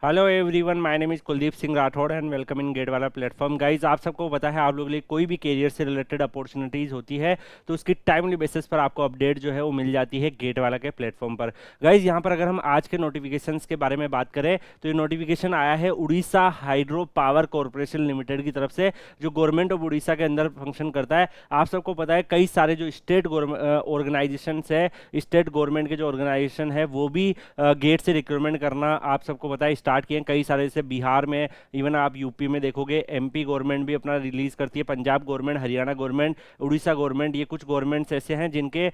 Hello everyone, my name is Kuldeep Singh Rathore and welcome in GATE वाला platform. Guys, आप सबको पता है आप लोगों के लिए कोई भी करियर से रिलेटेड अपॉर्चुनिटीज़ होती है तो उसकी टाइमली बेसिस पर आपको अपडेट जो है वो मिल जाती है गेट वाला के प्लेटफॉर्म पर। गाइज, यहाँ पर अगर हम आज के नोटिफिकेशंस के बारे में बात करें तो ये नोटिफिकेशन आया है Orissa hydro power corporation limited की तरफ से, जो गवर्नमेंट ऑफ उड़ीसा के अंदर फंक्शन करता है। आप सबको पता है कई सारे जो स्टेट ऑर्गेनाइजेशन है, स्टेट गवर्नमेंट के जो ऑर्गेनाइजेशन है वो भी गेट से रिक्रूटमेंट करना आप सबको पता है स्टार्ट किए हैं। कई सारे जैसे बिहार में, इवन आप यूपी में देखोगे, एमपी गवर्नमेंट भी अपना रिलीज करती है, Punjab government, Haryana government, Orissa government, ये कुछ गवर्नमेंट्स ऐसे हैं जिनके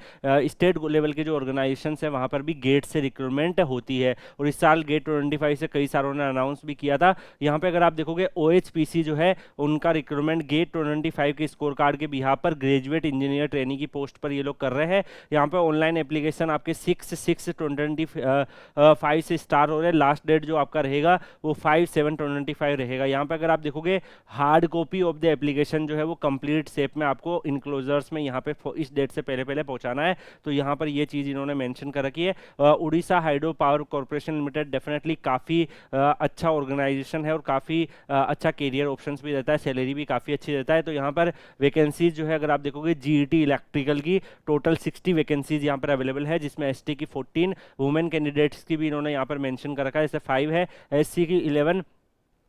स्टेट लेवल के जो ऑर्गेनाइजेशन है वहां पर भी गेट से रिक्रूटमेंट होती है। और इस साल गेट 25 से कई सारों ने अनाउंस भी किया था। यहाँ पे अगर आप देखोगे ओएचपीसी जो है उनका रिक्रूटमेंट गेट 25 के स्कोर कार्ड के बिहार पर ग्रेजुएट इंजीनियर ट्रेनिंग की पोस्ट पर ये लोग कर रहे हैं। यहाँ पे ऑनलाइन एप्लीकेशन आपके 6/6/25 से स्टार्ट हो रहे हैं। लास्ट डेट जो आपका रहेगा वो 5/7/25 रहेगा। यहाँ पे अगर आप देखोगे hard copy of the application जो है वो कंप्लीट शेप में आपको इनक्लोजर्स में यहाँ पे इस डेट से पहले पहले पहुंचाना है। तो यहाँ पर ये चीज़ इन्होंने मेंशन कर रखी है। Orissa hydro power corporation limited definitely काफ़ी अच्छा ऑर्गेनाइजेशन है और काफ़ी अच्छा करियर ऑप्शंस भी देता है, सैलरी भी काफ़ी अच्छी देता है। तो यहाँ पर वैकेंसीज जो है अगर आप देखोगे जीईटी इलेक्ट्रिकल की टोटल 60 वैकेंसीज यहाँ पर अवेलेबल है, जिसमें एसटी की 14, वुमेन कैंडिडेट्स की भी इन्होंने यहाँ पर मेंशन कर रखा है, जैसे 5 है, एससी की 11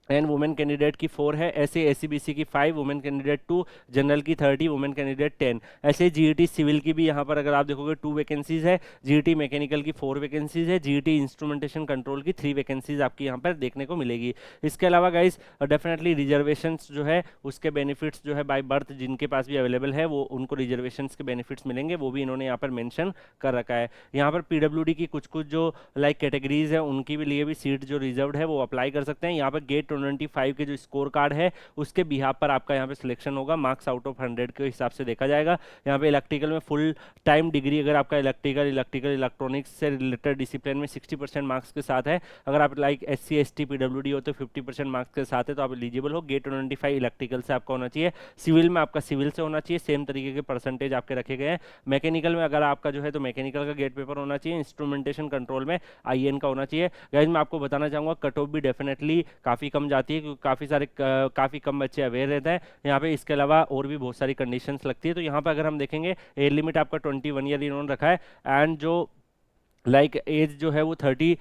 एंड वुमेन कैंडिडेट की 4 है, ऐसे एससीबीसी की 5, वुमेन कैंडिडेट 2, जनरल की 30, वुमेन कैंडिडेट 10। ऐसे जीईटी सिविल की भी यहाँ पर अगर आप देखोगे 2 वैकेंसीज है, जीईटी मैकेनिकल की 4 वैकेंसीज है, जीईटी इंस्ट्रूमेंटेशन कंट्रोल की 3 वैकेंसीज आपकी यहाँ पर देखने को मिलेगी। इसके अलावा गाइज डेफिनेटली रिजर्वेशन जो है उसके बेनिफिट्स जो है बाय बर्थ जिनके पास भी अवेलेबल है वो उनको रिजर्वेशन के बेनिफिट्स मिलेंगे, वो भी इन्होंने यहाँ पर मेंशन कर रखा है। यहाँ पर पीडब्ल्यूडी की कुछ कुछ जो लाइक कैटेगरीज है उनकी भी लिए भी सीट जो रिजर्व है वो अप्लाई कर सकते हैं। यहाँ पर गेट 25 के जो स्कोर कार्ड है उसके बिहाफ पर आपका यहाँ पे सिलेक्शन होगा, मार्क्स आउट ऑफ 100 के हिसाब से देखा जाएगा। यहाँ पे इलेक्ट्रिकल में फुल टाइम डिग्री अगर आपका इलेक्ट्रिकल इलेक्ट्रॉनिक्स से रिलेटेड डिसिप्लिन में 60% मार्क्स के साथ है, अगर आप लाइक एससी एसटी पीडब्ल्यूडी हो तो 50% मार्क्स के साथ है तो आप एलिजिबल हो। गेट 25 इलेक्ट्रिकल से आपका होना चाहिए, सिविल में आपका सिविल से होना चाहिए, सेम तरीके के परसेंटेज आपके रखे गए हैं। मैकेनिकल में अगर आपका जो है तो मैकेनिकल का गेट पेपर होना चाहिए, इंस्ट्रूमेंटेशन कंट्रोल में आईएन का होना चाहिए। गाइस, मैं आपको बताना चाहूंगा कट ऑफ भी डेफिनेटली काफ़ी कम जाती है क्योंकि काफ़ी कम बच्चे अवेयर रहते हैं यहाँ पे। इसके अलावा और भी बहुत सारी कंडीशंस लगती है। तो यहाँ पे अगर हम देखेंगे एज लिमिट आपका 21 ईयर इन्होंने रखा है, एंड जो लाइक एज जो है वो 32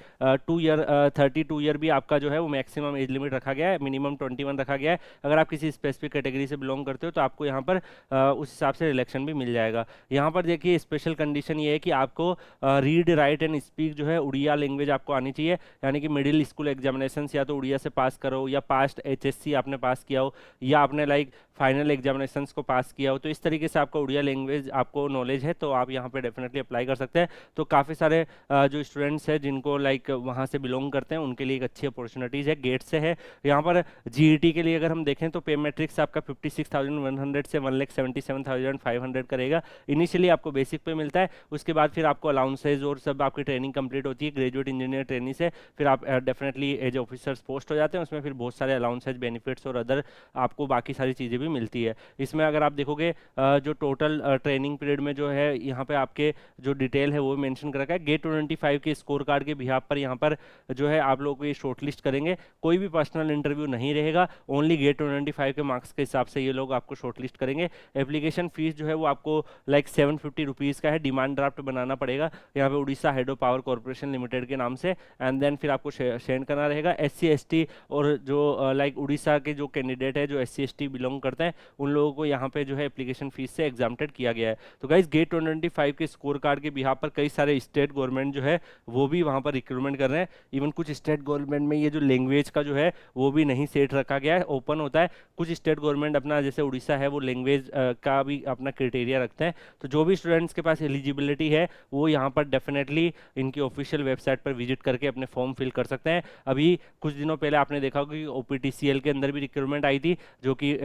ईयर भी आपका जो है वो मैक्सिमम एज लिमिट रखा गया है, मिनिमम 21 रखा गया है। अगर आप किसी स्पेसिफिक कैटेगरी से बिलोंग करते हो तो आपको यहाँ पर उस हिसाब से रिलेक्शन भी मिल जाएगा। यहाँ पर देखिए स्पेशल कंडीशन ये है कि आपको रीड राइट एंड स्पीक जो है उड़िया लैंग्वेज आपको आनी चाहिए, यानी कि मिडिल स्कूल एग्जामिनेशन या तो उड़िया से पास करो या पास्ट एचएससी आपने पास किया हो या आपने लाइक फाइनल एग्जामिनेशन को पास किया हो, तो इस तरीके से आपका उड़िया लैंग्वेज आपको नॉलेज है तो आप यहाँ पे डेफिनेटली अप्लाई कर सकते हैं। तो काफ़ी सारे जो स्टूडेंट्स हैं जिनको लाइक वहाँ से बिलोंग करते हैं उनके लिए एक अच्छी अपॉर्चुनिटीज़ है, गेट से है। यहाँ पर जीईटी के लिए अगर हम देखें तो पे मैट्रिक्स आपका 56,100 से 1,77,500 करेगा। इनिशियली आपको बेसिक पे मिलता है, उसके बाद फिर आपको अलाउंसेज और सब आपकी ट्रेनिंग कंप्लीट होती है ग्रेजुएट इंजीनियर ट्रेनिंग से, फिर आप डेफिनेटली एज ऑफिसर्स पोस्ट हो जाते हैं, उसमें फिर बहुत सारे अलाउंसेज बेनिफिट्स और अदर आपको बाकी सारी चीज़ें भी मिलती है। इसमें अगर आप देखोगे जो टोटल ट्रेनिंग पीरियड में जो है यहाँ पे आपके जो डिटेल है वो मेंशन कर रखा है। गेट 25 के स्कोर कार्ड के बिहाफ पर यहाँ पर जो है आप लोगों को ये शॉर्टलिस्ट करेंगे, कोई भी पर्सनल इंटरव्यू नहीं रहेगा, ओनली गेट 25 के मार्क्स के हिसाब से ये लोग आपको शॉर्टलिस्ट करेंगे। एप्लीकेशन फीस जो है वो आपको लाइक 750 रुपीज़ का है, डिमांड ड्राफ्ट बनाना पड़ेगा यहाँ पे Orissa hydro power corporation limited के नाम से, एंड देन फिर आपको सेंड करना रहेगा। एससी एसटी और जो लाइक उड़ीसा के जो कैंडिडेट है जो एससी एसटी बिलोंग करते हैं उन लोगों को यहाँ पे जो है एप्लीकेशन फीस से एग्जाम्प्टेड किया गया है। तो गाइस, गेट 25 के स्कोर कार्ड के बिहाफ पर कई सारे स्टेट गवर्नमेंट जो है वो भी वहाँ पर रिक्रूटमेंट कर रहे हैं। इवन कुछ स्टेट गवर्नमेंट में ये जो लैंग्वेज का जो है वो भी नहीं सेट रखा गया है, ओपन होता है। कुछ स्टेट गवर्नमेंट अपना जैसे उड़ीसा है वो लैंग्वेज का भी अपना क्राइटेरिया रखते हैं। तो जो भी स्टूडेंट्स के पास एलिजिबिलिटी है वो यहाँ पर डेफिनेटली इनकी ऑफिशियल वेबसाइट पर विजिट करके अपने फॉर्म फिल कर सकते हैं। अभी कुछ दिनों पहले आपने देखा होगा कि ओपीटीसीएल के अंदर भी रिक्रूटमेंट आई थी, जो कि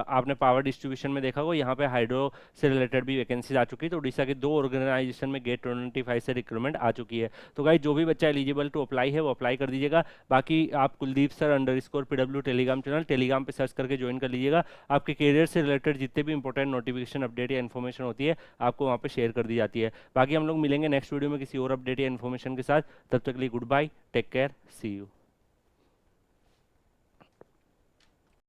आपने पावर डिस्ट्रीब्यूशन में देखा होगा, यहाँ पे हाइड्रो से रिलेटेड भी वैकेंसीज आ चुकी है। तो उड़ीसा के 2 ऑर्गेनाइजेशन में गेट 25 से रिक्रूटमेंट आ चुकी है। तो गाइस, जो भी बच्चा एलिजिबल टू अप्लाई है वो अप्लाई कर दीजिएगा। बाकी आप Kuldeep sir _PW Telegram channel Telegram पे सर्च करके ज्वाइन कर लीजिएगा। आपके करियर से रिलेटेड जितने भी इंपॉर्टेंट नोटिफिकेशन अपडेट या इन्फॉर्मेशन होती है आपको वहाँ पे शेयर कर दी जाती है। बाकी हम लोग मिलेंगे नेक्स्ट वीडियो में किसी और अपडेट या इन्फॉर्मेशन के साथ। तब तक के लिए good bye, take care, see you.